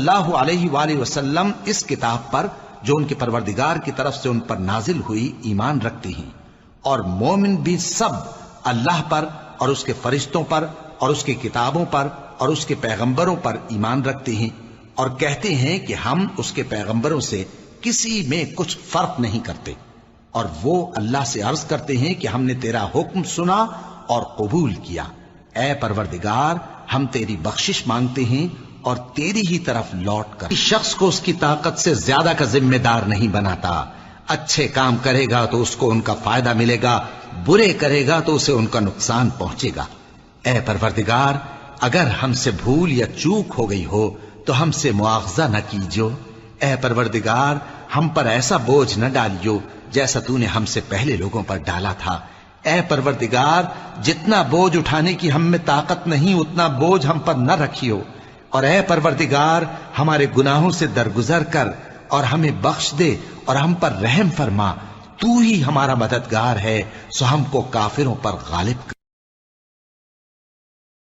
اللہ علیہ وآلہ وسلم اس کتاب پر جو ان کے پروردگار کی طرف سے ان پر نازل ہوئی ایمان رکھتے ہیں، اور مومن بھی سب اللہ پر اور اس کے فرشتوں پر اور اس کی کتابوں پر اور اس کے پیغمبروں پر ایمان رکھتے ہیں، اور کہتے ہیں کہ ہم اس کے پیغمبروں سے کسی میں کچھ فرق نہیں کرتے، اور وہ اللہ سے عرض کرتے ہیں کہ ہم نے تیرا حکم سنا اور قبول کیا۔ اے پروردگار، ہم تیری بخشش مانگتے ہیں اور تیری ہی طرف لوٹ کر شخص کو اس کی طاقت سے زیادہ کا ذمہ دار نہیں بناتا۔ اچھے کام کرے گا تو اس کو ان کا فائدہ ملے گا، برے کرے گا تو اسے ان کا نقصان پہنچے گا۔ اے پروردگار، اگر ہم سے بھول یا چوک ہو گئی ہو تو ہم سے مواخذہ نہ کیجو۔ اے پروردگار، ہم پر ایسا بوجھ نہ ڈالیو جیسا تو نے ہم سے پہلے لوگوں پر ڈالا تھا۔ اے پروردگار، جتنا بوجھ اٹھانے کی ہم میں طاقت نہیں اتنا بوجھ ہم پر نہ رکھیو، اور اے پروردگار، ہمارے گناہوں سے درگزر کر اور ہمیں بخش دے اور ہم پر رحم فرما۔ تو ہی ہمارا مددگار ہے، سو ہم کو کافروں پر غالب کر۔